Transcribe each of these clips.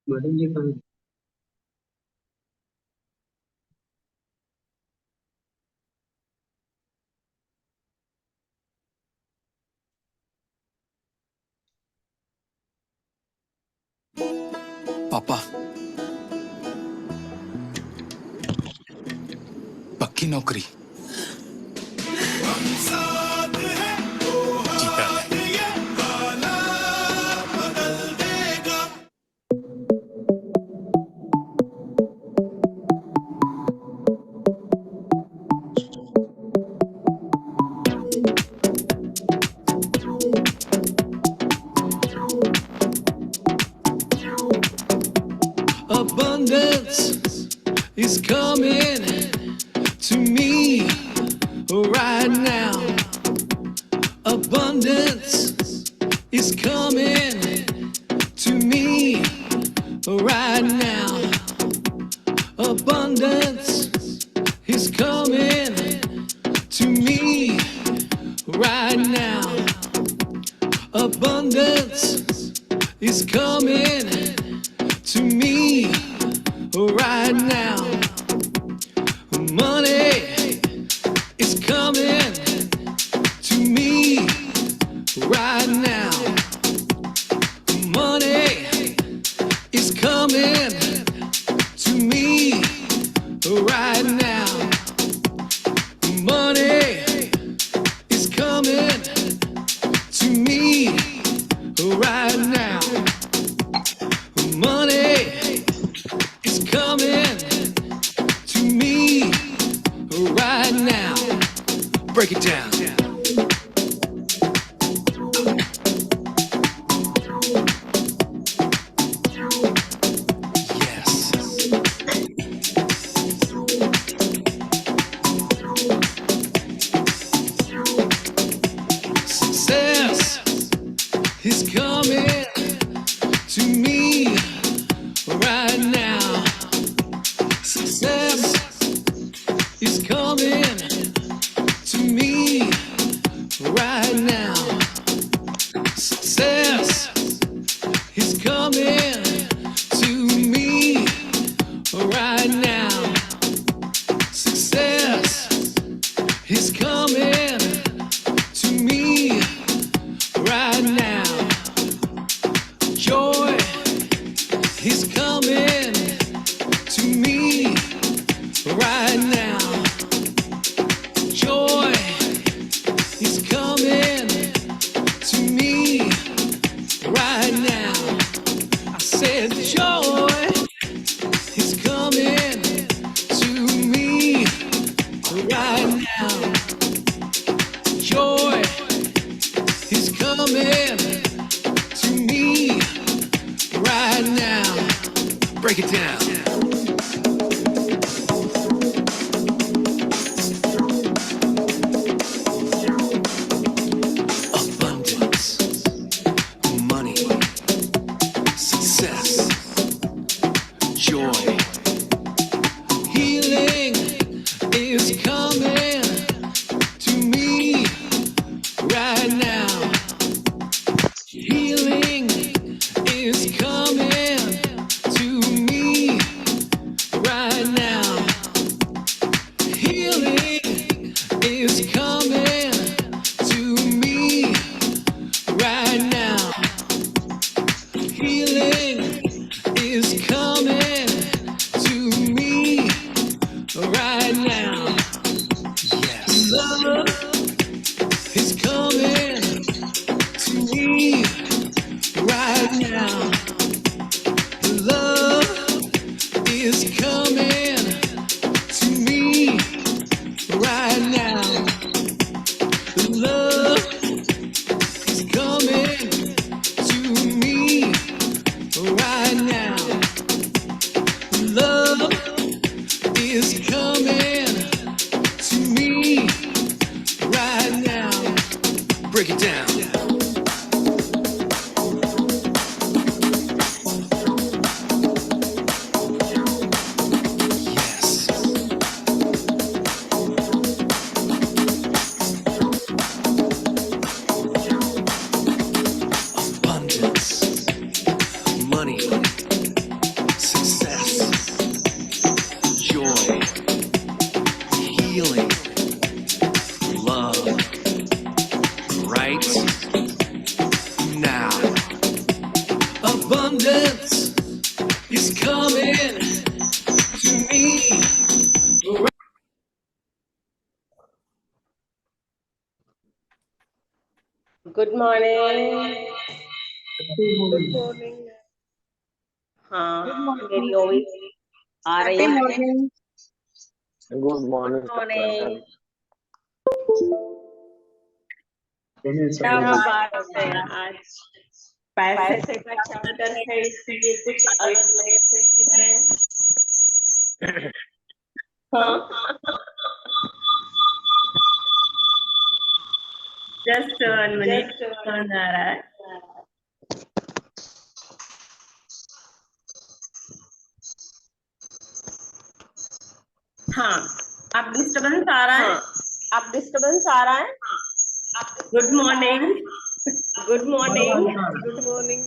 Madam जी कहाँ पापा पक्की नौकरी जीता है। Abundance is coming to me right now. Abundance is coming to me right now. Abundance is coming to me right now. Abundance is coming to me right now. Money is coming to me right now. Money is coming to me right now. Money is coming to me right now. Money is coming to me right now. Break it down. Yes. Success is coming to me right now. Success is coming to me right now. Success is coming to me right now. Success is coming to me right now. Joy is coming to me right now. Joy is coming to me right now. I said joy is coming to me right now. Joy is coming to me right now. Break it down. Abundance, money, success, joy, healing is coming to me right now. Healing is coming to me right now. Healing is coming to me right now. Healing is coming to me right now. Yes. Love is coming to me right now. Love is coming to me right now. Love is coming to me right now. Love is coming to me right now. Break it down. Yes. Abundance, money, now. Abundance is coming to me. Good morning. Good morning. हाँ, मेरी voice आ रही है। Good morning. Good morning. क्या बात है, आज पैसे का चैप्टर है, इसलिए कुछ अलग नए से सीख रहे हैं। हाँ, जस्ट 1 मिनट समझ आ रहा है। हाँ, आप डिस्टर्बेंस आ रहा है। आप डिस्टर्बेंस आ रहा है। Good morning. Good morning. Good morning.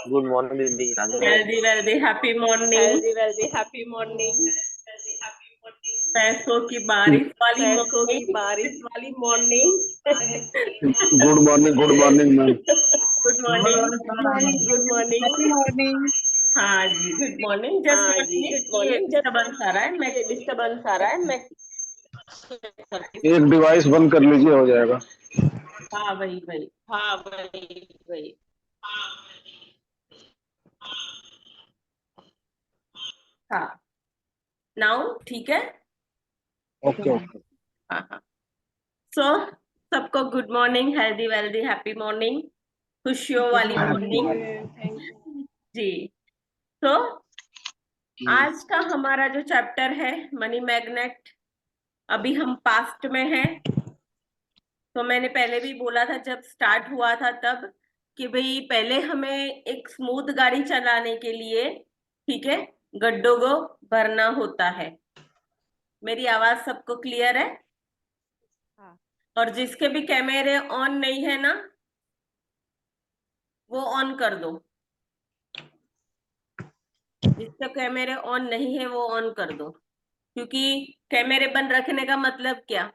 Good morning दीदी। Healthy wealthy happy morning. Healthy wealthy happy morning. पैसों की बारिश वाली morning. Good morning ma'am. Good morning. Good morning. हाँ जी, गुड मॉर्निंग। जस्ट डिस्टर्बेंस आ रहा है। मैं एक डिवाइस बंद कर लीजिए, हो जाएगा। हाँ वही। हाँ, नाउ ठीक है। Okay okay. हाँ। सो सबको good morning, healthy wealthy happy morning, खुशियों वाली मॉर्निंग जी। तो आज का हमारा जो चैप्टर है मनी मैग्नेट, अभी हम पास्ट में हैं। तो मैंने पहले भी बोला था जब स्टार्ट हुआ था तब कि भाई पहले हमें एक स्मूथ गाड़ी चलाने के लिए, ठीक है, गड्ढों को भरना होता है। मेरी आवाज सबको क्लियर है? हाँ। और जिसके भी कैमरे ऑन नहीं है ना, वो ऑन कर दो। जिसके कैमरे ऑन नहीं है वो ऑन कर दो, क्योंकि कैमरे बंद रखने का मतलब क्या?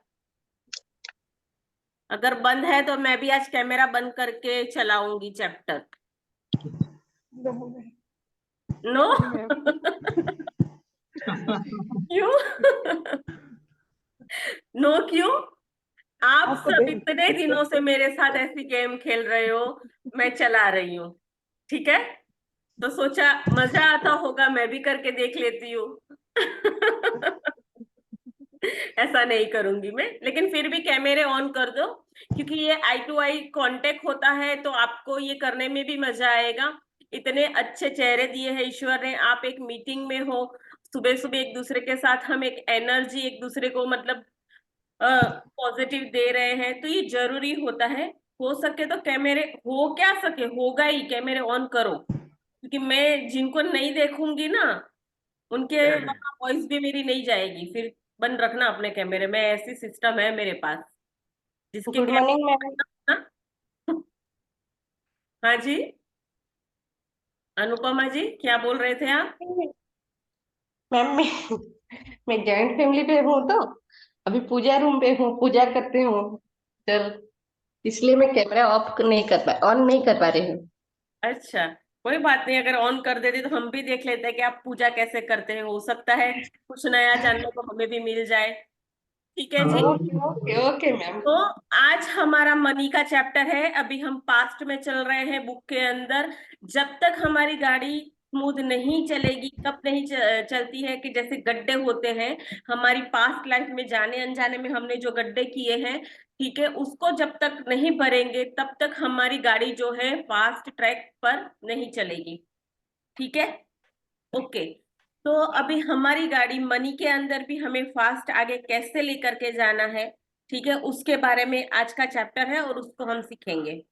अगर बंद है तो मैं भी आज कैमरा बंद करके चलाऊंगी चैप्टर। नो क्यों? नो क्यों? आप सब इतने दिनों से मेरे साथ ऐसी गेम खेल रहे हो, मैं चला रही हूँ, ठीक है? तो सोचा मजा आता होगा, मैं भी करके देख लेती हूँ। ऐसा नहीं करूंगी मैं, लेकिन फिर भी कैमरे ऑन कर दो, क्योंकि ये आई टू आई कांटेक्ट होता है तो आपको ये करने में भी मजा आएगा। इतने अच्छे चेहरे दिए हैं ईश्वर ने, आप एक मीटिंग में हो, सुबह सुबह एक दूसरे के साथ हम एक एनर्जी एक दूसरे को मतलब पॉजिटिव दे रहे हैं, तो ये जरूरी होता है। हो सके तो कैमरे, हो क्या सके होगा ही, कैमरे ऑन करो, क्योंकि मैं जिनको नहीं देखूंगी ना उनके वहां वॉइस भी मेरी नहीं जाएगी। फिर बंद रखना अपने कैमरे में, ऐसी सिस्टम है मेरे पास। जिसके गुड मॉर्निंग मैम। ना हाँ जी, अनुपमा जी क्या बोल रहे थे आप? मैम मैं जॉइंट फैमिली पे हूँ, तो अभी पूजा रूम पे हूँ, पूजा करते हूँ तो इसलिए मैं कैमरा ऑन नहीं कर पा रही हूँ। अच्छा, कोई बात नहीं, अगर ऑन कर देते तो हम भी देख लेते हैं कि आप पूजा कैसे करते हैं। हो सकता है कुछ नया जानने को हमें भी मिल जाए। ठीक है जी। Okay okay okay ma'am. तो आज हमारा मनी का चैप्टर है। अभी हम पास्ट में चल रहे हैं बुक के अंदर। जब तक हमारी गाड़ी स्मूथ नहीं चलेगी, कब नहीं चलती है कि जैसे गड्ढे होते हैं हमारी पास्ट लाइफ में, जाने अनजाने में हमने जो गड्ढे किए हैं, ठीक है, उसको जब तक नहीं भरेंगे तब तक हमारी गाड़ी जो है फास्ट ट्रैक पर नहीं चलेगी। ठीक है, ओके। तो अभी हमारी गाड़ी मनी के अंदर भी हमें फास्ट आगे कैसे लेकर के जाना है, ठीक है, उसके बारे में आज का चैप्टर है और उसको हम सीखेंगे।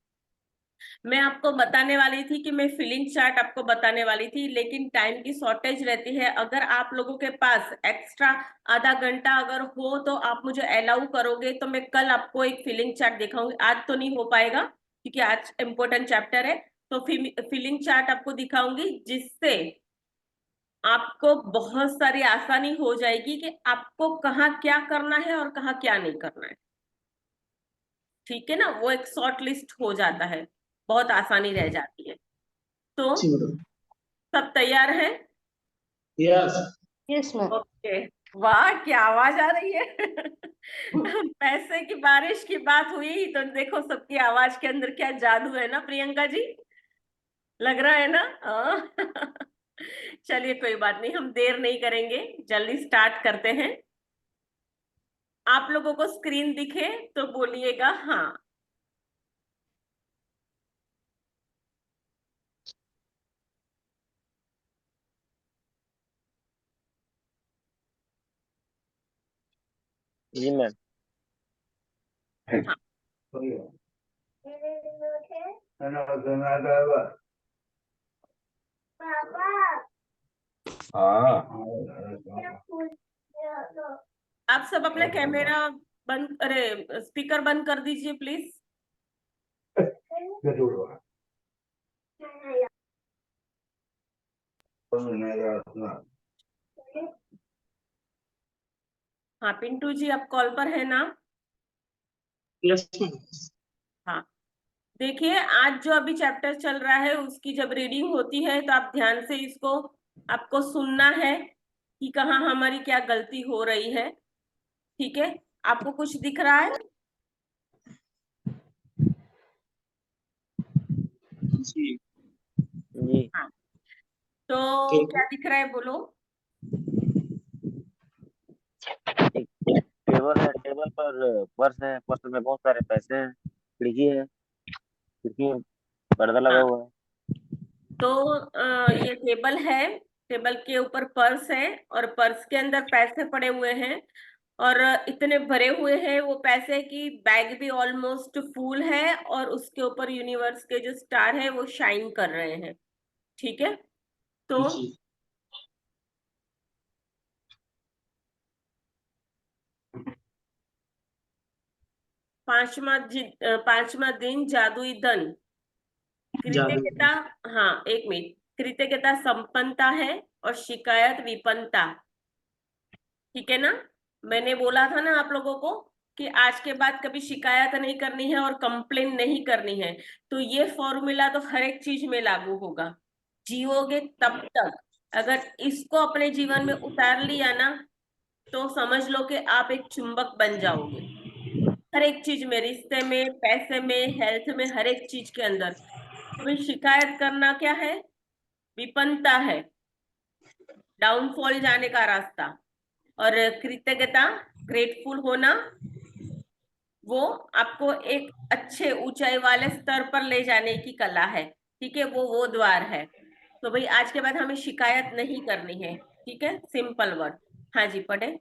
मैं आपको बताने वाली थी कि मैं फिलिंग चार्ट आपको बताने वाली थी, लेकिन टाइम की शॉर्टेज रहती है। अगर आप लोगों के पास एक्स्ट्रा आधा घंटा अगर हो तो आप मुझे अलाउ करोगे तो मैं कल आपको एक फिलिंग चार्ट दिखाऊंगी। आज तो नहीं हो पाएगा क्योंकि आज इम्पोर्टेंट चैप्टर है, तो फिलिंग चार्ट आपको दिखाऊंगी, जिससे आपको बहुत सारी आसानी हो जाएगी कि आपको कहाँ क्या करना है और कहाँ क्या नहीं करना है। ठीक है ना, वो एक शॉर्ट लिस्ट हो जाता है, बहुत आसानी रह जाती है। तो जी मैडम। सब तैयार हैं? यस। Yes ma'am. ओके। वाह, क्या आवाज आ रही है! पैसे की बारिश की बात हुई तो देखो सबकी आवाज के अंदर क्या जादू है ना प्रियंका जी, लग रहा है ना? हाँ। चलिए कोई बात नहीं, हम देर नहीं करेंगे, जल्दी स्टार्ट करते हैं। आप लोगों को स्क्रीन दिखे तो बोलिएगा हाँ। जी मैम। हाँ, आप सब अपना कैमरा बंद, अरे स्पीकर बंद कर दीजिए प्लीज। हाँ पिंटू जी, आप कॉल पर है ना? Yes ma'am. हाँ, देखिए आज जो अभी चैप्टर चल रहा है उसकी जब रीडिंग होती है तो आप ध्यान से इसको, आपको सुनना है कि कहाँ हमारी क्या गलती हो रही है। ठीक है, आपको कुछ दिख रहा है? जी। जी। हाँ, तो ठीक है। क्या दिख रहा है बोलो? एक टेबल है, टेबल पर पर्स है, पर्स में बहुत सारे पैसे हैं, खिड़की में पर्दा लगा हाँ, हुआ है। तो ये टेबल है, टेबल के ऊपर पर्स है और पर्स के अंदर पैसे पड़े हुए हैं, और इतने भरे हुए हैं वो पैसे की बैग भी ऑलमोस्ट फुल है, और उसके ऊपर यूनिवर्स के जो स्टार है वो शाइन कर रहे हैं। ठीक है, तो जी। पांचवा दिन जादुई धन, जादू। कृतज्ञता। हाँ एक मिनट, कृतज्ञता संपन्नता है और शिकायत विपन्नता। ठीक है ना? मैंने बोला था ना आप लोगों को कि आज के बाद कभी शिकायत नहीं करनी है और कंप्लेन नहीं करनी है। तो ये फॉर्मूला तो हर एक चीज में लागू होगा, जियोगे तब तक। अगर इसको अपने जीवन में उतार लिया ना तो समझ लो कि आप एक चुंबक बन जाओगे, हर एक चीज में, रिश्ते में, पैसे में, हेल्थ में, हर एक चीज के अंदर। तो भाई शिकायत करना क्या है? विपन्नता है, डाउनफॉल जाने का रास्ता। और कृतज्ञता, ग्रेटफुल होना, वो आपको एक अच्छे ऊंचाई वाले स्तर पर ले जाने की कला है। ठीक है, वो द्वार है। तो भाई आज के बाद हमें शिकायत नहीं करनी है। ठीक है, सिंपल वर्ड। हाँ जी, पढ़े।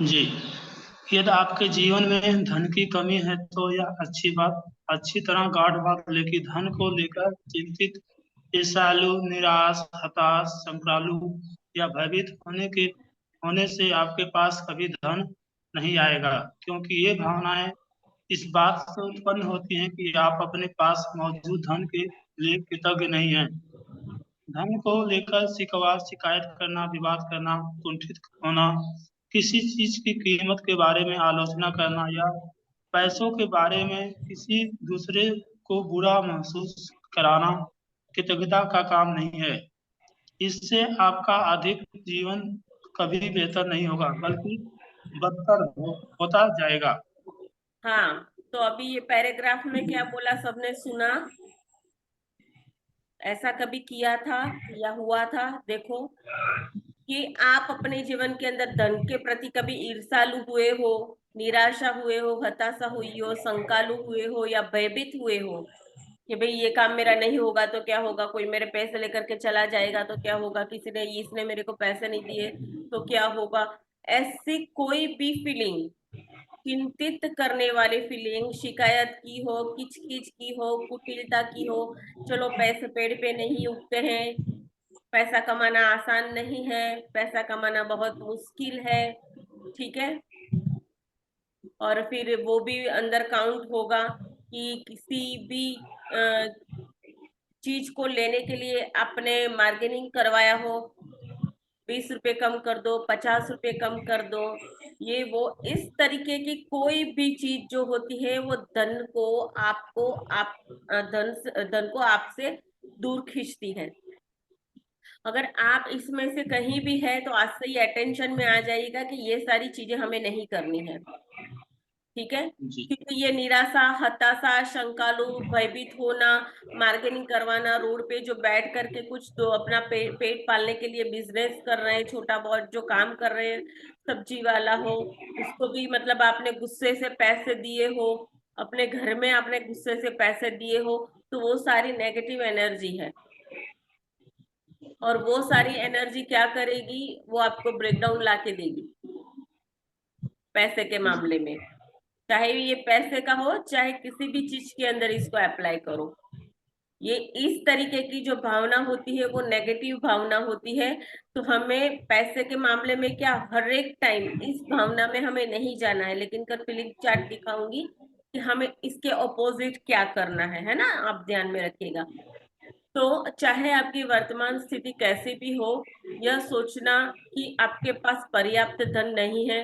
जी। यदि आपके जीवन में धन की कमी है तो यह अच्छी बात, अच्छी तरह गाढ़ बात, लेकिन धन को लेकर चिंतित, ईर्ष्यालु, निराश, हताश, संक्रालु या भयभीत होने से आपके पास कभी धन नहीं आएगा, क्योंकि ये भावनाएं इस बात से उत्पन्न होती हैं कि आप अपने पास मौजूद धन के लिए कृतज्ञ नहीं हैं। धन को लेकर शिकवा, शिकायत करना, विवाद करना, कुंठित होना, किसी चीज की कीमत के बारे में आलोचना करना या पैसों के बारे में किसी दूसरे को बुरा महसूस कराना कृतज्ञता का काम नहीं है। इससे आपका अधिक जीवन कभी बेहतर नहीं होगा, बल्कि बदतर होता जाएगा। हाँ, तो अभी ये पैराग्राफ में क्या बोला सबने सुना? ऐसा कभी किया था या हुआ था? देखो कि आप अपने जीवन के अंदर धन के प्रति कभी ईर्ष्यालु हुए हो, निराशा हुए हो, हताशा हुई हो, शंकालु हुए हो या भयभीत हुए हो कि भाई ये काम मेरा नहीं होगा तो क्या होगा, कोई मेरे पैसे लेकर के चला जाएगा तो क्या होगा, किसी ने, इसने मेरे को पैसे नहीं दिए तो क्या होगा? ऐसी कोई भी फीलिंग, चिंतित करने वाली फीलिंग, शिकायत की हो, किचकिच की हो, कुटिलता की हो, चलो पैसे पेड़ पे नहीं उगते हैं, पैसा कमाना आसान नहीं है, पैसा कमाना बहुत मुश्किल है। ठीक है, और फिर वो भी अंदर काउंट होगा कि किसी भी चीज को लेने के लिए आपने मार्गेनिंग करवाया हो, 20 रुपए कम कर दो, 50 रुपए कम कर दो, ये वो इस तरीके की कोई भी चीज जो होती है वो धन को आपसे दूर खींचती है। अगर आप इसमें से कहीं भी है तो आज से ही अटेंशन में आ जाइएगा कि ये सारी चीजें हमें नहीं करनी है, ठीक है। जी क्योंकि ये निराशा, हताशा, शंकालु, भयभीत होना, मार्केटिंग करवाना, रोड पे जो बैठ करके कुछ तो अपना पेट पालने के लिए बिजनेस कर रहे हैं, छोटा बहुत जो काम कर रहे हैं, सब्जी वाला हो, उसको भी मतलब आपने गुस्से से पैसे दिए हो, अपने घर में आपने गुस्से से पैसे दिए हो, तो वो सारी नेगेटिव एनर्जी है। और वो सारी एनर्जी क्या करेगी, वो आपको ब्रेकडाउन ला के देगी पैसे के मामले में। चाहे ये पैसे का हो, चाहे किसी भी चीज के अंदर इसको अप्लाई करो, ये इस तरीके की जो भावना होती है वो नेगेटिव भावना होती है। तो हमें पैसे के मामले में क्या, हर एक टाइम इस भावना में हमें नहीं जाना है, लेकिन कल फीलिंग चार्ट दिखाऊंगी कि हमें इसके ऑपोजिट क्या करना है ना, आप ध्यान में रखिएगा। तो चाहे आपकी वर्तमान स्थिति कैसी भी हो, यह सोचना कि आपके पास पर्याप्त धन नहीं है,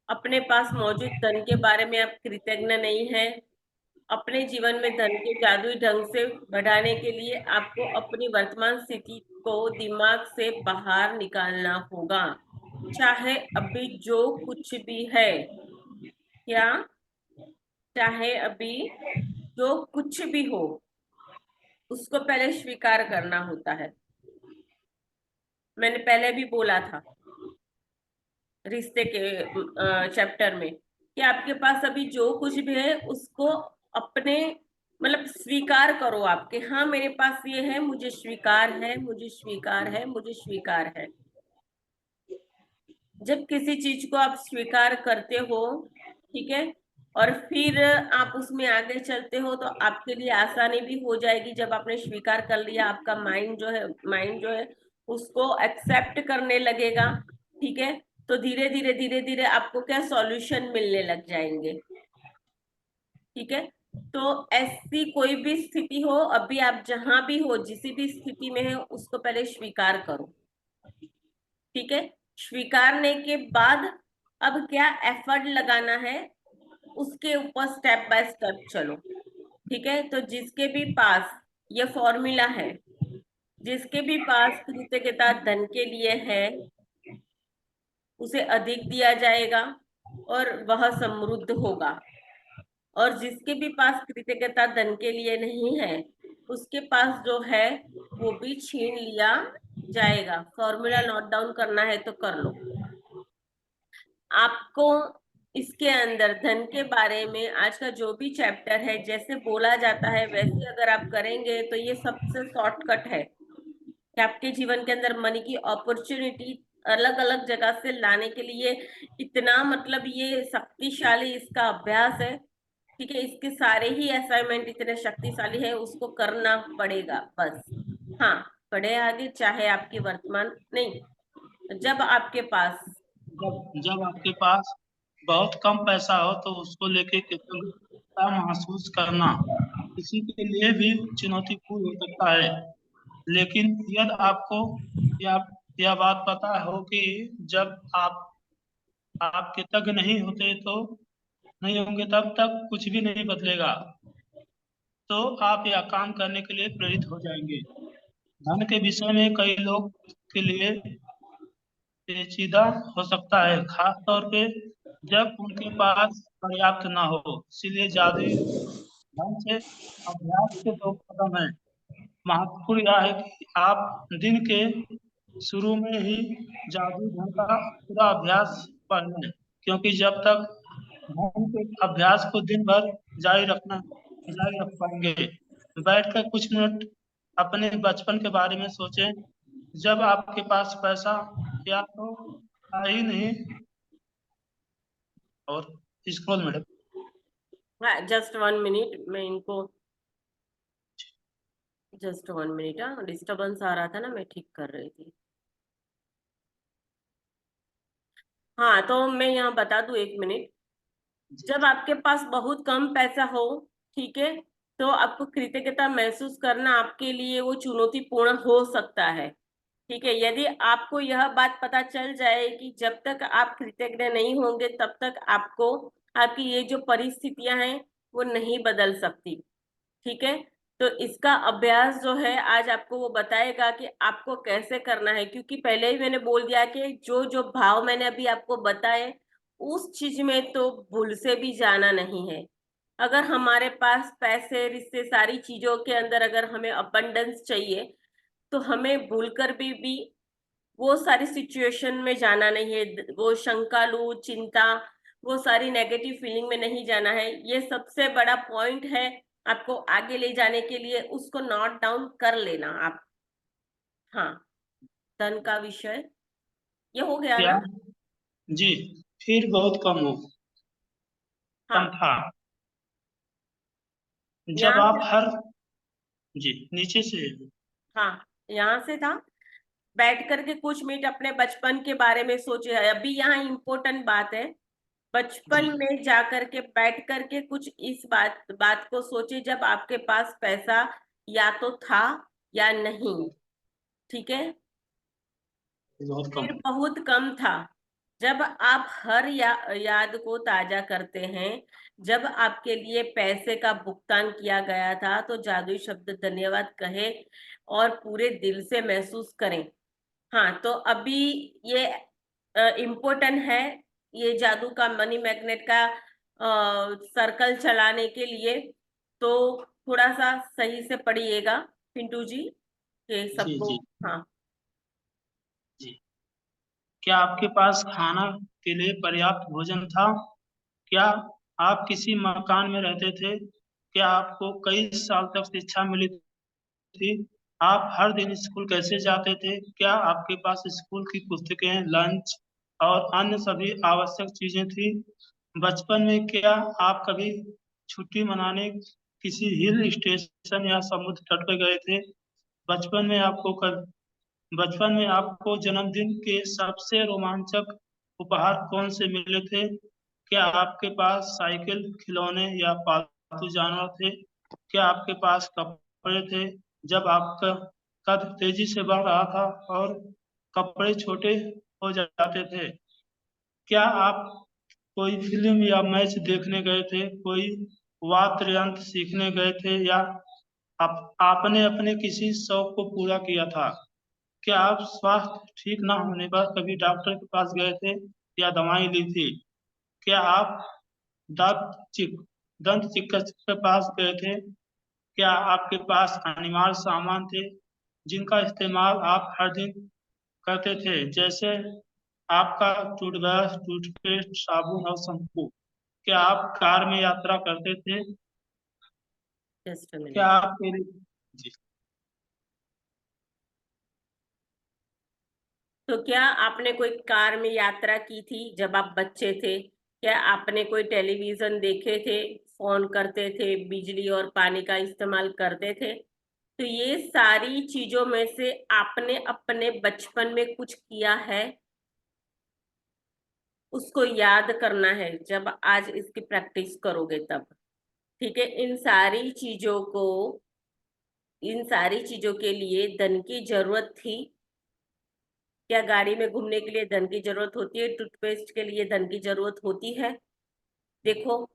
अपने पास मौजूद धन के बारे में आप कृतज्ञ नहीं है, अपने जीवन में धन के जादुई ढंग से बढ़ाने के लिए आपको अपनी वर्तमान स्थिति को दिमाग से बाहर निकालना होगा। चाहे अभी जो कुछ भी है, क्या, चाहे अभी जो कुछ भी हो, उसको पहले स्वीकार करना होता है। मैंने पहले भी बोला था रिश्ते के चैप्टर में कि आपके पास अभी जो कुछ भी है उसको अपने मतलब स्वीकार करो, आपके हाँ मेरे पास ये है, मुझे स्वीकार है, मुझे स्वीकार है, मुझे स्वीकार है। जब किसी चीज को आप स्वीकार करते हो, ठीक है, और फिर आप उसमें आगे चलते हो तो आपके लिए आसानी भी हो जाएगी। जब आपने स्वीकार कर लिया, आपका माइंड जो है उसको एक्सेप्ट करने लगेगा, ठीक है, तो धीरे धीरे आपको क्या सॉल्यूशन मिलने लग जाएंगे, ठीक है। तो ऐसी कोई भी स्थिति हो, अभी आप जहां भी हो, जिस भी स्थिति में है, उसको पहले स्वीकार करो, ठीक है। स्वीकारने के बाद अब क्या एफर्ट लगाना है, उसके ऊपर स्टेप बाय स्टेप चलो, ठीक है। तो जिसके भी पास ये फॉर्मूला है, जिसके भी पास कृतज्ञता धन के लिए है, उसे अधिक दिया जाएगा और वह समृद्ध होगा। और जिसके भी पास कृतज्ञता धन के लिए नहीं है, उसके पास जो है वो भी छीन लिया जाएगा। फॉर्मूला नोट डाउन करना है तो कर लो। आपको इसके अंदर धन के बारे में आज का जो भी चैप्टर है, जैसे बोला जाता है वैसे अगर आप करेंगे तो ये सबसे शॉर्टकट है कि आपके जीवन के अंदर मनी की अपॉर्चुनिटी अलग अलग जगह से लाने के लिए इतना मतलब ये शक्तिशाली इसका अभ्यास है, ठीक है। इसके सारे ही असाइनमेंट इतने शक्तिशाली है, उसको करना पड़ेगा बस। हाँ, बढ़े आगे। चाहे आपकी वर्तमान नहीं, जब आपके पास जब आपके पास बहुत कम पैसा हो तो उसको लेके कृतज्ञता महसूस करना किसी के लिए भी चुनौतीपूर्ण हो सकता है। लेकिन यदि आपको यह यह बात पता हो कि जब आप कृतज्ञ नहीं होते तो नहीं होंगे तब तक कुछ भी नहीं बदलेगा, तो आप यह काम करने के लिए प्रेरित हो जाएंगे। धन के विषय में कई लोग के लिए पेचीदा हो सकता है, खास तौर पे जब उनके पास पर्याप्त ना हो। इसीलिए जादुई ढंग से अभ्यास के दो कदम है। महत्वपूर्ण यह है कि आप दिन के शुरू में ही जादुई ढंग का पूरा अभ्यास पढ़ लें, क्योंकि जब तक ढंग के अभ्यास को दिन भर जारी रख पाएंगे। बैठकर कुछ मिनट अपने बचपन के बारे में सोचें, जब आपके पास पैसा या तो था ही नहीं। और स्क्रॉल मैडम। जस्ट 1 मिनट, मैं इनको जस्ट 1 मिनट, हाँ डिस्टर्बेंस आ रहा था ना, मैं ठीक कर रही थी। हाँ, तो मैं यहाँ बता दूं 1 मिनट। जब आपके पास बहुत कम पैसा हो, ठीक है, तो आपको कृतज्ञता महसूस करना आपके लिए वो चुनौतीपूर्ण हो सकता है, ठीक है, यदि आपको यह बात पता चल जाए कि जब तक आप कृतज्ञ नहीं होंगे तब तक आपको आपकी ये जो परिस्थितियां हैं वो नहीं बदल सकती। ठीक है, तो इसका अभ्यास जो है आज आपको वो बताएगा कि आपको कैसे करना है, क्योंकि पहले ही मैंने बोल दिया कि जो जो भाव मैंने अभी आपको बताए उस चीज में तो भूल से भी जाना नहीं है। अगर हमारे पास पैसे रिश्ते सारी चीजों के अंदर अगर हमें अबंडेंस चाहिए तो हमें भूलकर भी वो सारी सिचुएशन में जाना नहीं है, वो शंकालु चिंता वो सारी नेगेटिव फीलिंग में नहीं जाना है। ये सबसे बड़ा पॉइंट है आपको आगे ले जाने के लिए, उसको नोट डाउन कर लेना आप। हाँ, धन का विषय ये हो गया क्या? ना। जी, फिर बहुत कम हो, कम हाँ, था। जब यहाँ आप से, हर, जी नीचे से, हाँ यहाँ से था। बैठ करके कुछ मिनट अपने बचपन के बारे में सोचे। अभी यहाँ इम्पोर्टेंट बात है, बचपन जी में जाकर के बैठ करके कुछ इस बात बात को सोचे जब आपके पास पैसा या तो था या नहीं। ठीक है, बहुत कम। फिर बहुत कम था। जब आप हर याद को ताजा करते हैं, जब आपके लिए पैसे का भुगतान किया गया था तो जादुई शब्द धन्यवाद कहे और पूरे दिल से महसूस करें। हाँ, तो अभी ये इम्पोर्टेंट है, ये जादू का मनी मैग्नेट का सर्कल चलाने के लिए। तो थोड़ा सा सही से पढ़िएगा पिंटू जी, कि जी सबको। जी हाँ, जी। क्या आपके पास खाना के लिए पर्याप्त भोजन था? क्या आप किसी मकान में रहते थे? क्या आपको कई साल तक शिक्षा मिली थी? आप हर दिन स्कूल कैसे जाते थे? क्या आपके पास स्कूल की पुस्तकें, लंच और अन्य सभी आवश्यक चीजें थी? बचपन में क्या आप कभी छुट्टी मनाने किसी हिल स्टेशन या समुद्र तट पर गए थे? बचपन में आपको कब बचपन में आपको जन्मदिन के सबसे रोमांचक उपहार कौन से मिले थे? क्या आपके पास साइकिल, खिलौने या पालतू जानवर थे? क्या आपके पास कपड़े थे जब आपका कद तेजी से बढ़ रहा था और कपड़े छोटे हो जाते थे? क्या आप कोई फिल्म या मैच देखने गए थे? कोई वाद्य यंत्र सीखने गए थे या आपने अपने किसी शौक को पूरा किया था? क्या आप स्वास्थ्य ठीक न होने पर कभी डॉक्टर के पास गए थे या दवाई ली थी? क्या आप दांत चिक दंत चिकित्सक के पास गए थे? क्या आपके पास अनिवार्य सामान थे जिनका इस्तेमाल आप हर दिन करते थे, जैसे आपका टूथब्रश, टूथपेस्ट, साबुन और शैम्पू? क्या आप कार में यात्रा करते थे? जस्ट अ क्या मिनट। आप जी तो क्या आपने कोई कार में यात्रा की थी जब आप बच्चे थे? क्या आपने कोई टेलीविजन देखे थे, फोन करते थे, बिजली और पानी का इस्तेमाल करते थे? तो ये सारी चीजों में से आपने अपने बचपन में कुछ किया है, उसको याद करना है जब आज इसकी प्रैक्टिस करोगे तब। ठीक है, इन सारी चीजों के लिए धन की जरूरत थी। क्या गाड़ी में घूमने के लिए धन की जरूरत होती है? टूथपेस्ट के लिए धन की जरूरत होती है? देखो,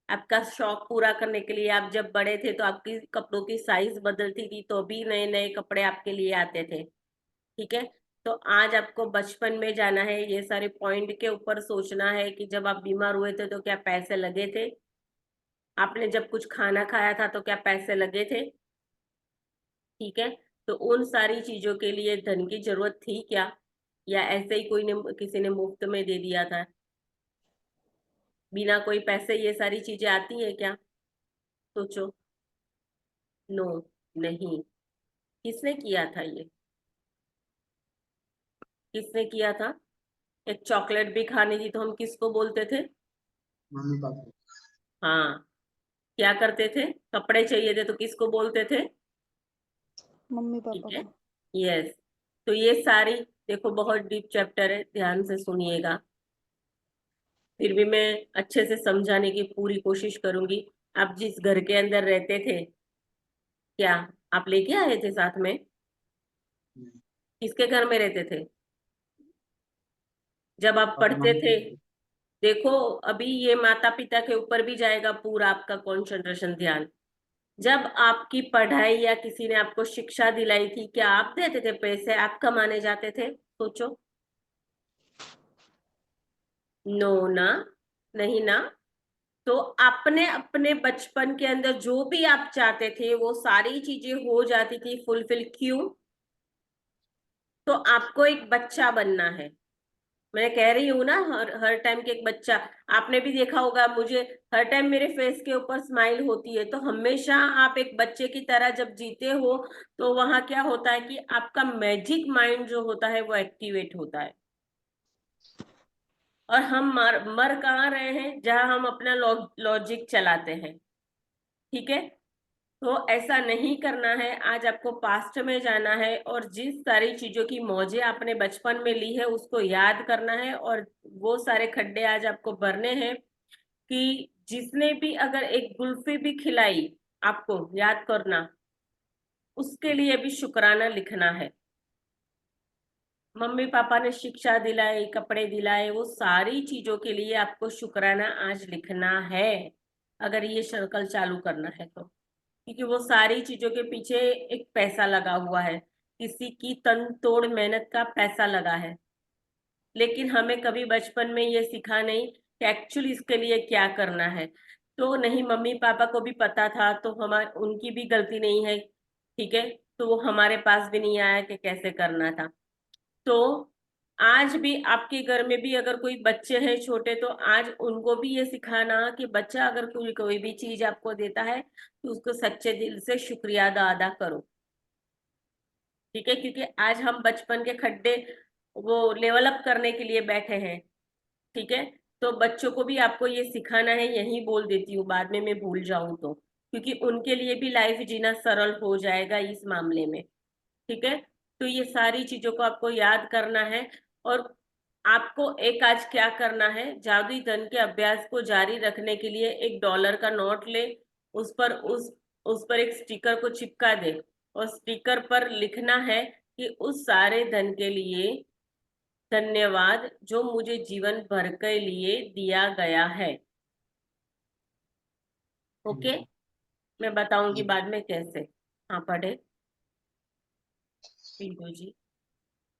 आपका शौक पूरा करने के लिए आप जब बड़े थे तो आपकी कपड़ों की साइज बदलती थी तो भी नए नए कपड़े आपके लिए आते थे। ठीक है, तो आज आपको बचपन में जाना है, ये सारे पॉइंट के ऊपर सोचना है कि जब आप बीमार हुए थे तो क्या पैसे लगे थे? आपने जब कुछ खाना खाया था तो क्या पैसे लगे थे? ठीक है, तो उन सारी चीजों के लिए धन की जरूरत थी क्या, या ऐसे ही कोई ने किसी ने मुफ्त में दे दिया था? बिना कोई पैसे ये सारी चीजें आती है क्या? सोचो। नो, नहीं। किसने किया था ये? किसने किया था? एक चॉकलेट भी खानी थी तो हम किसको बोलते थे? Mummy papa. हाँ, क्या करते थे? कपड़े चाहिए थे तो किसको बोलते थे? मम्मी ठीक पापा है, को। यस। तो ये सारी, देखो बहुत डीप चैप्टर है, ध्यान से सुनिएगा। फिर भी मैं अच्छे से समझाने की पूरी कोशिश करूंगी। आप जिस घर के अंदर रहते थे, क्या आप लेके आए थे साथ में? किसके घर में रहते थे जब आप पढ़ते थे? देखो, अभी ये माता पिता के ऊपर भी जाएगा पूरा आपका कंसंट्रेशन, ध्यान। जब आपकी पढ़ाई या किसी ने आपको शिक्षा दिलाई थी, क्या आप देते थे पैसे, आप कमाने जाते थे? सोचो। नो ना, नहीं ना। तो अपने अपने बचपन के अंदर जो भी आप चाहते थे वो सारी चीजें हो जाती थी फुलफिल। क्यों? तो आपको एक बच्चा बनना है। मैं कह रही हूँ ना, हर हर टाइम के एक बच्चा। आपने भी देखा होगा, मुझे हर टाइम मेरे फेस के ऊपर स्माइल होती है। तो हमेशा आप एक बच्चे की तरह जब जीते हो, तो वहां क्या होता है कि आपका मैजिक माइंड जो होता है वो एक्टिवेट होता है। और हम मर कहाँ रहे हैं? जहां हम अपना लॉजिक चलाते हैं। ठीक है? तो ऐसा नहीं करना है। आज आपको पास्ट में जाना है और जिस सारी चीजों की मौजें आपने बचपन में ली है उसको याद करना है, और वो सारे खड्डे आज आपको भरने हैं कि जिसने भी अगर एक कुल्फी भी खिलाई, आपको याद करना, उसके लिए भी शुक्राना लिखना है। मम्मी पापा ने शिक्षा दिलाई, कपड़े दिलाए, वो सारी चीजों के लिए आपको शुक्राना आज लिखना है, अगर ये सर्कल चालू करना है तो। क्योंकि वो सारी चीजों के पीछे एक पैसा लगा हुआ है, किसी की तन तोड़ मेहनत का पैसा लगा है। लेकिन हमें कभी बचपन में ये सिखा नहीं कि एक्चुअली इसके लिए क्या करना है। तो नहीं, मम्मी पापा को भी पता था, तो हमारे उनकी भी गलती नहीं है। ठीक है? तो वो हमारे पास भी नहीं आया कि कैसे करना था। तो आज भी आपके घर में भी अगर कोई बच्चे हैं छोटे, तो आज उनको भी ये सिखाना कि बच्चा अगर कोई कोई भी चीज आपको देता है तो उसको सच्चे दिल से शुक्रिया अदा अदा करो। ठीक है? क्योंकि आज हम बचपन के खड्डे वो लेवल अप करने के लिए बैठे हैं। ठीक है? तो बच्चों को भी आपको ये सिखाना है, यही बोल देती हूँ, बाद में मैं भूल जाऊं तो, क्योंकि उनके लिए भी लाइफ जीना सरल हो जाएगा इस मामले में। ठीक है? तो ये सारी चीजों को आपको याद करना है। और आपको एक आज क्या करना है, जादुई धन के अभ्यास को जारी रखने के लिए एक डॉलर का नोट ले, उस पर एक स्टिकर को चिपका दे, और स्टिकर पर लिखना है कि उस सारे धन के लिए धन्यवाद जो मुझे जीवन भर के लिए दिया गया है। ओके? मैं बताऊंगी बाद में कैसे। हाँ, पढ़े पिंटू जी।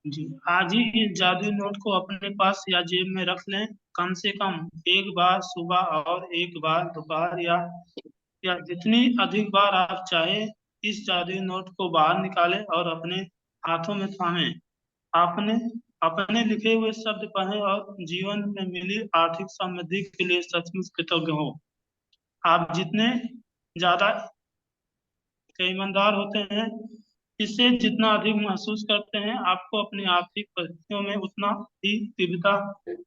जी, आज ही इस जादुई नोट को अपने पास या जेब में रख लें। कम से कम एक बार सुबह और एक बार दोपहर, या जितनी अधिक बार आप चाहे इस जादुई नोट को बाहर निकालें और अपने हाथों में थामें। आपने अपने लिखे हुए शब्द पढ़ें और जीवन में मिली आर्थिक समृद्धि के लिए सचमुच कृतज्ञ हो। आप जितने ज्यादा ईमानदार होते हैं, इससे जितना अधिक महसूस करते हैं, आपको अपनी आर्थिक परिस्थितियों में उतना ही तीव्रता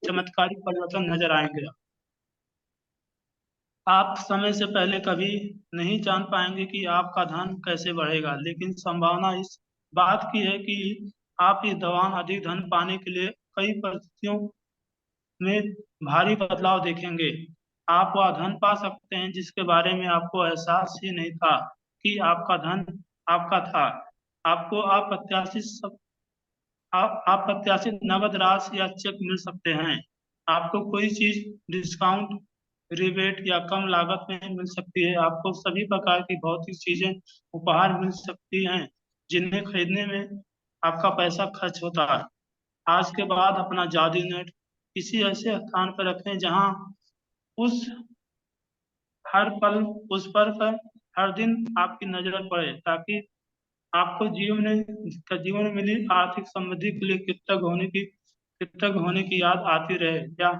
चमत्कारी परिवर्तन नजर आएंगे। आप समय से पहले कभी नहीं जान पाएंगे कि आपका धन कैसे बढ़ेगा, लेकिन संभावना इस बात की है कि आप इस दौरान अधिक धन पाने के लिए कई परिस्थितियों में भारी बदलाव देखेंगे। आप वह धन पा सकते हैं जिसके बारे में आपको एहसास ही नहीं था कि आपका धन आपका था। आपको अप्रत्याशित नगद राशि या चेक मिल सकते हैं। आपको कोई चीज डिस्काउंट, रिबेट या कम लागत में मिल सकती है। आपको सभी प्रकार की भौतिक चीजें उपहार मिल सकती हैं जिन्हें खरीदने में आपका पैसा खर्च होता है। आज के बाद अपना जादुई नोट किसी ऐसे स्थान पर रखें जहां उस हर पल उस पर हर दिन आपकी नजर पड़े, ताकि आपको जीवन में मिली आर्थिक समृद्धि के लिए कृतज्ञ होने की याद आती रहे। या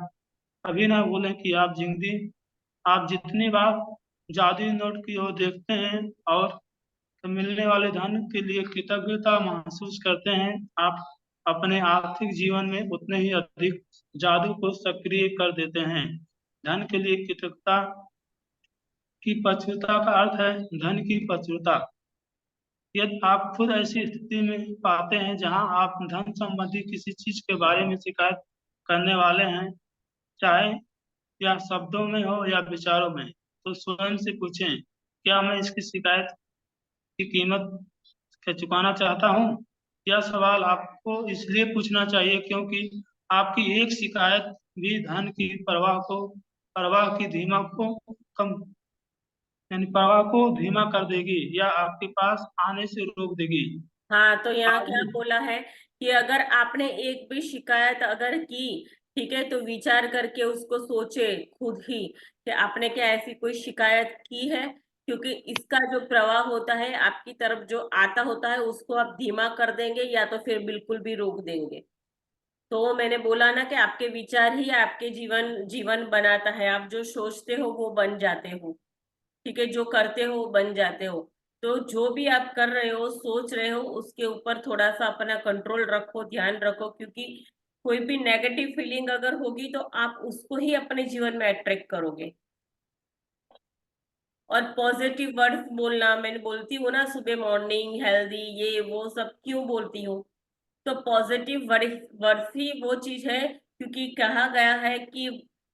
कभी ना भूलें कि आप जितनी बार जादुई नोट की ओर देखते हैं और मिलने वाले धन के लिए कृतज्ञता महसूस करते हैं, आप अपने आर्थिक जीवन में उतने ही अधिक जादू को सक्रिय कर देते हैं। धन के लिए कृतज्ञता की प्रचुरता का अर्थ है धन की प्रचुरता। यदि आप खुद ऐसी स्थिति में पाते हैं जहां आप धन संबंधी किसी चीज के बारे में शिकायत करने वाले हैं, चाहे या शब्दों में हो या विचारों में, तो स्वयं से पूछें, क्या मैं इसकी शिकायत की कीमत चुकाना चाहता हूँ? यह सवाल आपको इसलिए पूछना चाहिए क्योंकि आपकी एक शिकायत भी धन की प्रवाह की धीमा को कम यानी प्रवाह को धीमा कर देगी या आपके पास आने से रोक देगी। हाँ, तो यहाँ क्या आगे। बोला है कि अगर आपने एक भी शिकायत अगर की, ठीक है, तो विचार करके उसको सोचे खुद ही कि आपने क्या ऐसी कोई शिकायत की है, क्योंकि इसका जो प्रवाह होता है आपकी तरफ जो आता होता है उसको आप धीमा कर देंगे या तो फिर बिल्कुल भी रोक देंगे। तो मैंने बोला ना कि आपके विचार ही आपके जीवन जीवन बनाता है। आप जो सोचते हो वो बन जाते हो, ठीक है, जो करते हो वो बन जाते हो। तो जो भी आप कर रहे हो, सोच रहे हो, उसके ऊपर थोड़ा सा अपना कंट्रोल रखो, ध्यान रखो, क्योंकि कोई भी नेगेटिव फीलिंग अगर होगी तो आप उसको ही अपने जीवन में अट्रैक्ट करोगे। और पॉजिटिव वर्ड्स बोलना, मैंने बोलती हूँ ना सुबह मॉर्निंग हेल्दी ये वो सब क्यों बोलती हूँ, तो पॉजिटिव वर्ड्स ही वो चीज है, क्योंकि कहा गया है कि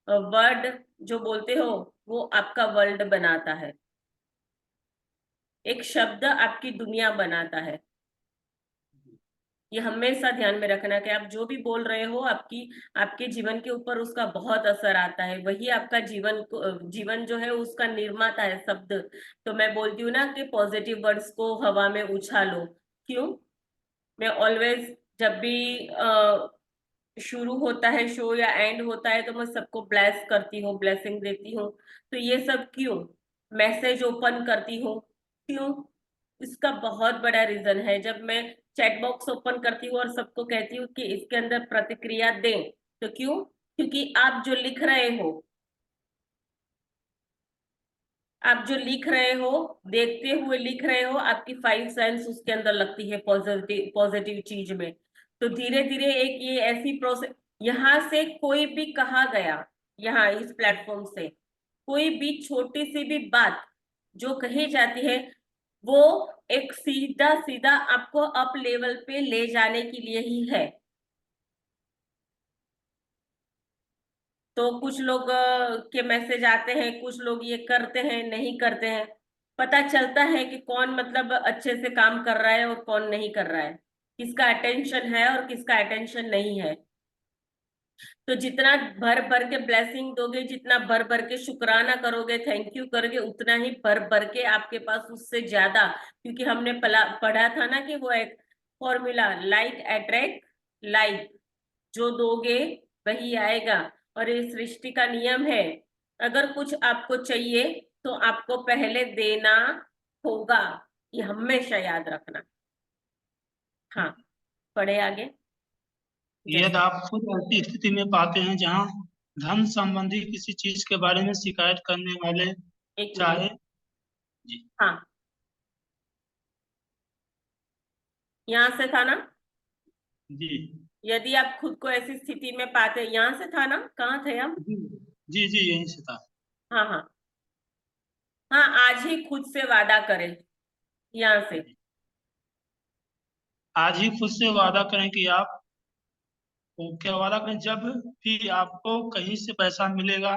वर्ड जो बोलते हो वो आपका वर्ल्ड बनाता है। एक शब्द आपकी दुनिया बनाता है। ये हमेशा ध्यान में रखना कि आप जो भी बोल रहे हो आपके जीवन के ऊपर उसका बहुत असर आता है। वही आपका जीवन जो है उसका निर्माता है शब्द। तो मैं बोलती हूँ ना कि पॉजिटिव वर्ड्स को हवा में उछालो। क्यों? मैं ऑलवेज जब भी शुरू होता है शो या एंड होता है तो मैं सबको ब्लेस करती हूँ, ब्लेसिंग देती हूँ। तो ये सब क्यों? मैसेज ओपन करती हूँ, क्यों? इसका बहुत बड़ा रीजन है। जब मैं चैट बॉक्स ओपन करती हूँ और सबको कहती हूँ कि इसके अंदर प्रतिक्रिया दें, तो क्यों? क्योंकि आप जो लिख रहे हो, देखते हुए लिख रहे हो, आपकी 5 सेंस उसके अंदर लगती है पॉजिटिव पॉजिटिव चीज में। तो धीरे धीरे एक ये ऐसी प्रोसेस, यहाँ से कोई भी कहा गया, यहाँ इस प्लेटफॉर्म से कोई भी छोटी सी भी बात जो कही जाती है वो एक सीधा सीधा आपको अप लेवल पे ले जाने के लिए ही है। तो कुछ लोग के मैसेज आते हैं, कुछ लोग ये करते हैं, नहीं करते हैं। पता चलता है कि कौन मतलब अच्छे से काम कर रहा है और कौन नहीं कर रहा है, किसका अटेंशन है और किसका अटेंशन नहीं है। तो जितना भर भर के ब्लेसिंग दोगे, जितना भर भर के शुक्राना करोगे, थैंक यू करोगे, उतना ही भर भर के आपके पास उससे ज्यादा, क्योंकि हमने पढ़ा था ना कि वो एक फॉर्मूला, लाइक अट्रैक्ट लाइक, जो दोगे वही आएगा। और ये सृष्टि का नियम है, अगर कुछ आपको चाहिए तो आपको पहले देना होगा। ये हमेशा याद रखना। हाँ, पढ़े आगे। यदि आप खुद ऐसी स्थिति में पाते हैं जहां धन संबंधी किसी चीज के बारे में शिकायत करने वाले एक मिनट। चाहे। जी। हाँ, यहाँ से था ना। जी। यदि आप खुद को ऐसी स्थिति में पाते, यहाँ से था ना, कहाँ थे हम? जी। जी जी यही से था। हाँ हाँ हाँ, आज ही खुद से वादा करें, यहाँ से। आज ही खुद से वादा करें कि आप क्या वादा करें, जब भी आपको कहीं से पैसा मिलेगा,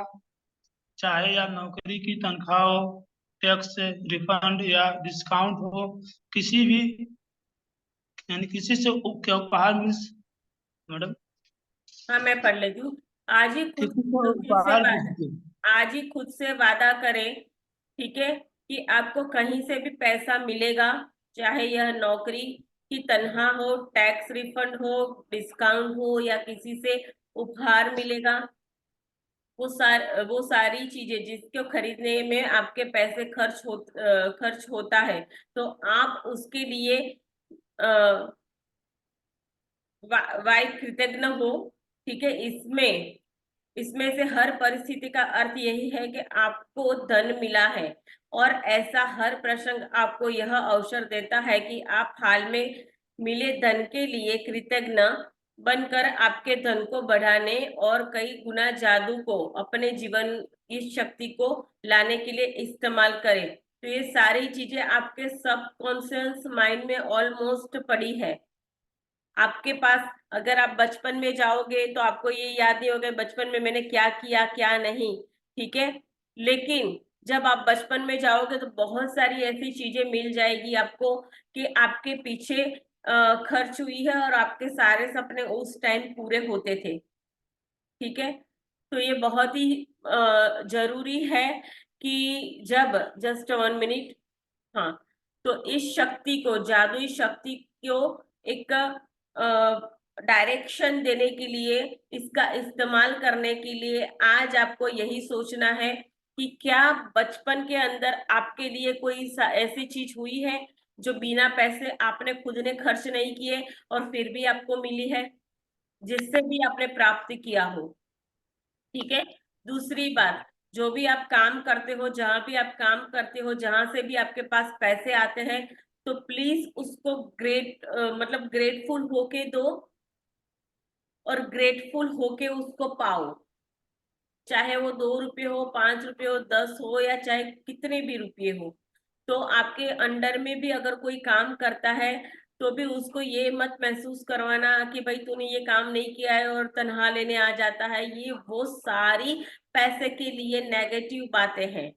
चाहे या नौकरी की तनख्वाह हो, टैक्स रिफंड या डिस्काउंट हो, किसी भी यानी किसी से क्या उपहार मिल। मैडम। हाँ, मैं पढ़ लेती हूँ। आज ही खुद किसी को खुद से उपहार वादा, मिलते। आज ही खुद से वादा करें, ठीक है, कि आपको कहीं से भी पैसा मिलेगा, चाहे यह नौकरी की तनख्वाह हो, टैक्स रिफंड हो, डिस्काउंट हो या किसी से उपहार मिलेगा। वो सारी चीजें जिसको खरीदने में आपके पैसे खर्च होता है, तो आप उसके लिए वाई कृतज्ञ हो, ठीक है। इसमें से हर परिस्थिति का अर्थ यही है कि आपको धन मिला है, और ऐसा हर प्रसंग आपको यह अवसर देता है कि आप हाल में मिले धन के लिए कृतज्ञ बनकर आपके धन को बढ़ाने और कई गुना जादू को अपने जीवन की शक्ति को लाने के लिए इस्तेमाल करें। तो ये सारी चीजें आपके सबकॉन्शियस माइंड में ऑलमोस्ट पड़ी है आपके पास। अगर आप बचपन में जाओगे तो आपको ये याद नहीं होगा बचपन में मैंने क्या किया क्या नहीं, ठीक है। लेकिन जब आप बचपन में जाओगे तो बहुत सारी ऐसी चीजें मिल जाएगी आपको कि आपके पीछे खर्च हुई है और आपके सारे सपने उस टाइम पूरे होते थे। ठीक है, तो ये बहुत ही जरूरी है कि जब, जस्ट 1 मिनट, हाँ, तो इस शक्ति को, जादुई शक्ति को एक डायरेक्शन देने के लिए, इसका इस्तेमाल करने के लिए आज आपको यही सोचना है कि क्या बचपन के अंदर आपके लिए कोई ऐसी चीज हुई है जो बिना पैसे आपने खुद ने खर्च नहीं किए और फिर भी आपको मिली है, जिससे भी आपने प्राप्त किया हो। ठीक है, दूसरी बात, जो भी आप काम करते हो, जहां भी आप काम करते हो, जहां से भी आपके पास पैसे आते हैं, तो प्लीज उसको मतलब ग्रेटफुल होके दो और ग्रेटफुल होके उसको पाओ। चाहे वो 2 रुपये हो, 5 रुपये हो, 10 हो, या चाहे कितने भी रुपये हो। तो आपके अंडर में भी अगर कोई काम करता है तो भी उसको ये मत महसूस करवाना कि भाई तूने ये काम नहीं किया है और तनख्वाह लेने आ जाता है। ये वो सारी पैसे के लिए नेगेटिव बातें हैं।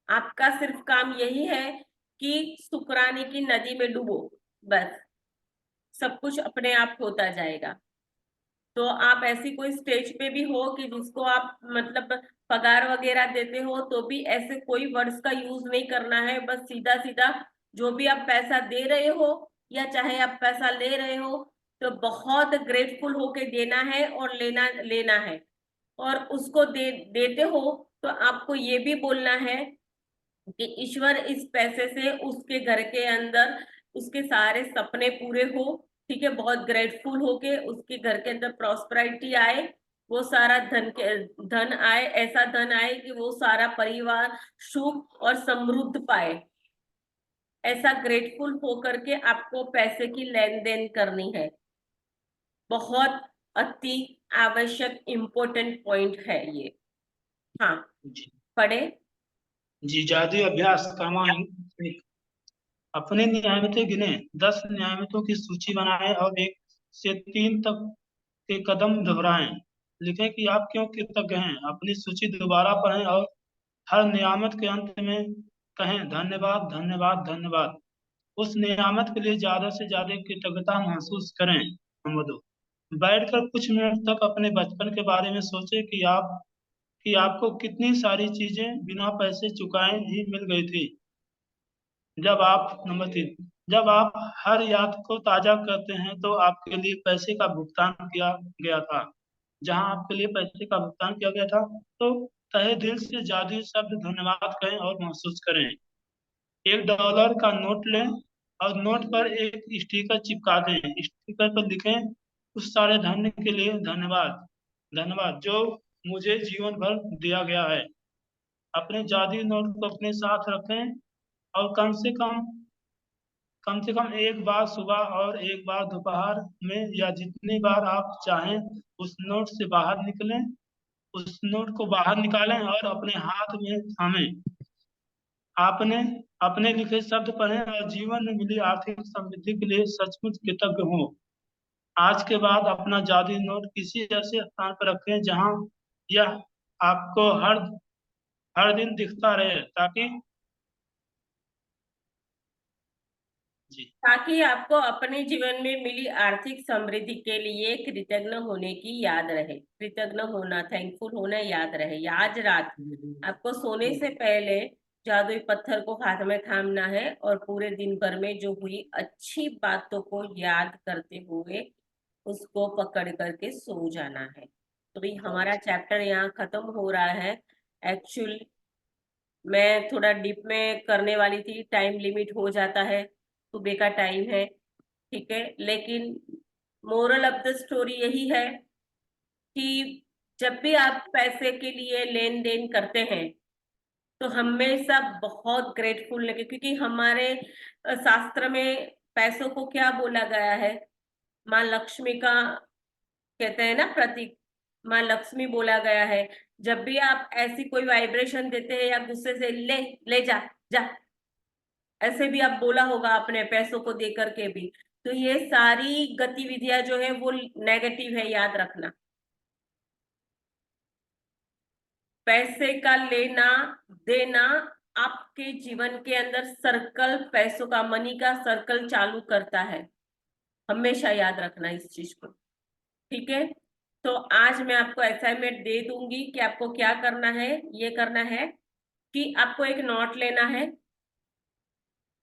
आपका सिर्फ काम यही है कि शुक्राने की नदी में डूबो, बस सब कुछ अपने आप होता जाएगा। तो आप ऐसी कोई स्टेज पे भी हो कि जिसको आप मतलब पगार वगैरह देते हो, तो भी ऐसे कोई वर्ड्स का यूज नहीं करना है। बस सीधा सीधा जो भी आप पैसा दे रहे हो या चाहे आप पैसा ले रहे हो, तो बहुत ग्रेटफुल होके देना है और लेना लेना है। और उसको देते हो तो आपको ये भी बोलना है कि ईश्वर इस पैसे से उसके घर के अंदर उसके सारे सपने पूरे हो। ठीक है, बहुत ग्रेटफुल होके उसके घर के अंदर प्रॉस्पेरिटी आए, वो सारा धन आए, ऐसा धन आए कि वो सारा परिवार सुख और समृद्ध पाए। ऐसा ग्रेटफुल होकर के आपको पैसे की लेन देन करनी है। बहुत अति आवश्यक इम्पोर्टेंट पॉइंट है ये। हाँ, जी पढ़े। जी। जादुई अभ्यास क्रमांक 1, अपने नियमितें गिने, 10 नियमितों की सूची बनाएं और 1 से 3 तक के कदम दोहराएं। लिखें कि आप क्यों कृतज्ञ हैं। अपनी सूची दोबारा पढ़ें और हर नियामत के अंत में कहें धन्यवाद धन्यवाद धन्यवाद। उस नियामत के लिए ज्यादा से ज्यादा कृतज्ञता महसूस करें। नंबर 2, बैठकर कुछ मिनट तक अपने बचपन के बारे में सोचें कि आपको कितनी सारी चीजें बिना पैसे चुकाए ही मिल गई थी। नंबर 3, जब आप हर याद को ताजा करते हैं तो आपके लिए पैसे का भुगतान किया गया था। जहां आपके लिए पैसे का भुगतान किया गया था, तो तहे दिल से जादुई शब्द धन्यवाद कहें और महसूस करें। $1 का नोट लें और नोट पर एक स्टिकर चिपका दें। स्टिकर पर लिखें, उस सारे धन के लिए धन्यवाद धन्यवाद जो मुझे जीवन भर दिया गया है। अपने जादुई नोट को अपने साथ रखें और कम से कम एक बार सुबह और एक बार दोपहर में, या जितनी बार आप चाहें, उस नोट से बाहर निकलें, उस नोट को बाहर निकालें और अपने हाथ में थामें। आपने अपने लिखे शब्द पढ़ें और जीवन में मिली आर्थिक समृद्धि के लिए सचमुच कृतज्ञ हो। आज के बाद अपना जादुई नोट किसी ऐसे स्थान पर रखें जहां यह आपको हर हर दिन दिखता रहे, ताकि आपको अपने जीवन में मिली आर्थिक समृद्धि के लिए कृतज्ञ होने की याद रहे। कृतज्ञ होना, थैंकफुल होना याद रहे। आज रात आपको सोने से पहले जादुई पत्थर को हाथ में थामना है और पूरे दिन भर में जो हुई अच्छी बातों को याद करते हुए उसको पकड़ करके सो जाना है। तो ये हमारा चैप्टर यहाँ खत्म हो रहा है। एक्चुअल मैं थोड़ा डीप में करने वाली थी, टाइम लिमिट हो जाता है, सुबह का टाइम है। ठीक है, लेकिन मोरल ऑफ द स्टोरी यही है कि जब भी आप पैसे के लिए लेन देन करते हैं तो हमेशा बहुत ग्रेटफुल लगे, क्योंकि हमारे शास्त्र में पैसों को क्या बोला गया है, माँ लक्ष्मी का कहते हैं ना प्रतीक, माँ लक्ष्मी बोला गया है। जब भी आप ऐसी कोई वाइब्रेशन देते हैं या गुस्से से ले ले जा जा, ऐसे भी आप बोला होगा अपने पैसों को दे करके भी, तो ये सारी गतिविधियां जो है वो नेगेटिव है, याद रखना। पैसे का लेना देना आपके जीवन के अंदर सर्कल, पैसों का, मनी का सर्कल चालू करता है। हमेशा याद रखना इस चीज को, ठीक है। तो आज मैं आपको असाइनमेंट दे दूंगी कि आपको क्या करना है। ये करना है कि आपको एक नोट लेना है,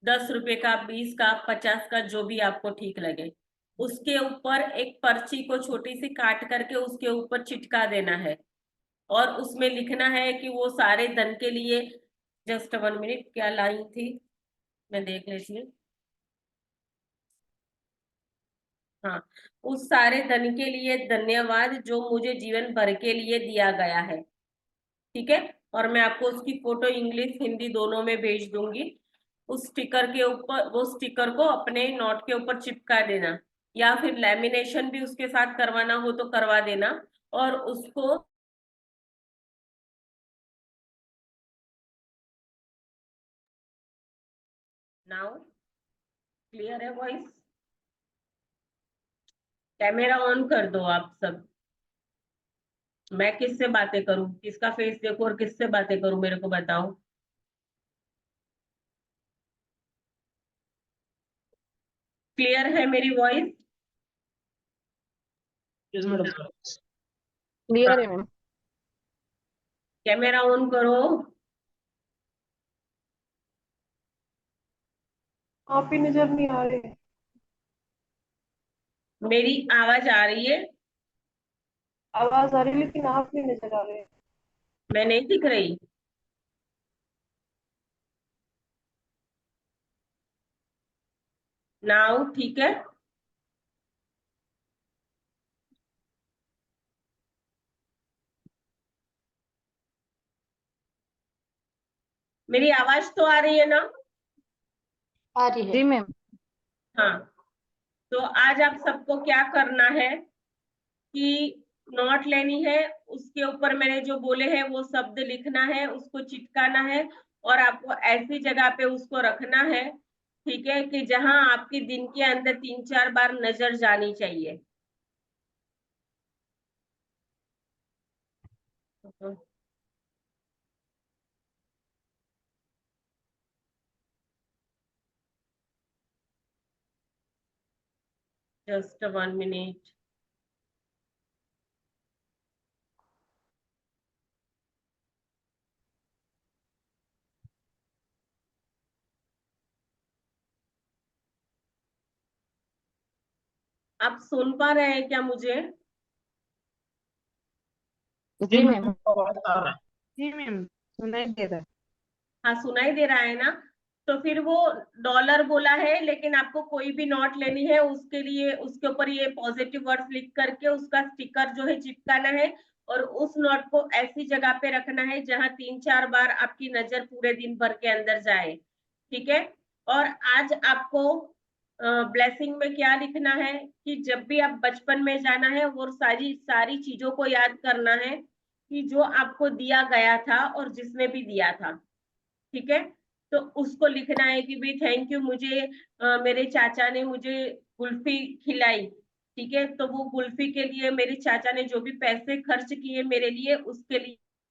10 रुपए का, 20 का, 50 का, जो भी आपको ठीक लगे। उसके ऊपर एक पर्ची को छोटी सी काट करके उसके ऊपर चिटका देना है और उसमें लिखना है कि वो सारे धन के लिए, जस्ट 1 मिनट, क्या लाइन थी मैं देख लेती हूँ। हाँ, उस सारे धन के लिए धन्यवाद जो मुझे जीवन भर के लिए दिया गया है, ठीक है। और मैं आपको उसकी फोटो इंग्लिश हिंदी दोनों में भेज दूंगी। उस स्टिकर के ऊपर, वो स्टिकर को अपने नोट के ऊपर चिपका देना, या फिर लैमिनेशन भी उसके साथ करवाना हो तो करवा देना। और उसको नाउ क्लियर है वॉइस? कैमरा ऑन कर दो आप सब। मैं किससे बातें करूं, किसका फेस देखो और किससे बातें करूं, मेरे को बताओ। क्लियर है मेरी वॉइस? Yes madam. क्लियर है मैम। कैमरा ऑन करो। आप ही नजर नहीं आ रहे। मेरी आवाज आ रही है? आवाज आ रही लेकिन आप नहीं नजर आ रहे। मैं नहीं दिख रही? नाउ ठीक है। मेरी आवाज तो आ रही है ना? आ रही है जी मैम। हाँ, तो आज आप सबको क्या करना है कि नोट लेनी है, उसके ऊपर मैंने जो बोले हैं वो शब्द लिखना है, उसको चिपकाना है और आपको ऐसी जगह पे उसको रखना है, ठीक है, कि जहां आपके दिन के अंदर 3-4 बार नजर जानी चाहिए। Just 1 minute. आप सुन पा रहे हैं क्या मुझे? जी मैम। आवाज आ रहा है। जी मैम, सुनाई दे रहा है। हाँ, सुनाई दे रहा है ना? तो फिर वो डॉलर बोला है, लेकिन आपको कोई भी नोट लेनी है उसके लिए उसके ऊपर ये पॉजिटिव वर्ड्स लिख करके उसका स्टिकर जो है चिपकाना है और उस नोट को ऐसी जगह पे रखना है जहां 3-4 बार आपकी नजर पूरे दिन भर के अंदर जाए, ठीक है। और आज आपको ब्लेसिंग में क्या लिखना है कि जब भी आप बचपन में जाना है वो सारी सारी चीजों को याद करना है कि जो आपको दिया गया था और जिसने भी दिया था, ठीक है। तो उसको लिखना है कि भाई थैंक यू, मुझे मेरे चाचा ने मुझे कुल्फी खिलाई, ठीक है। तो वो कुल्फी के लिए मेरे चाचा ने जो भी पैसे खर्च किए मेरे लिए, उसके लिए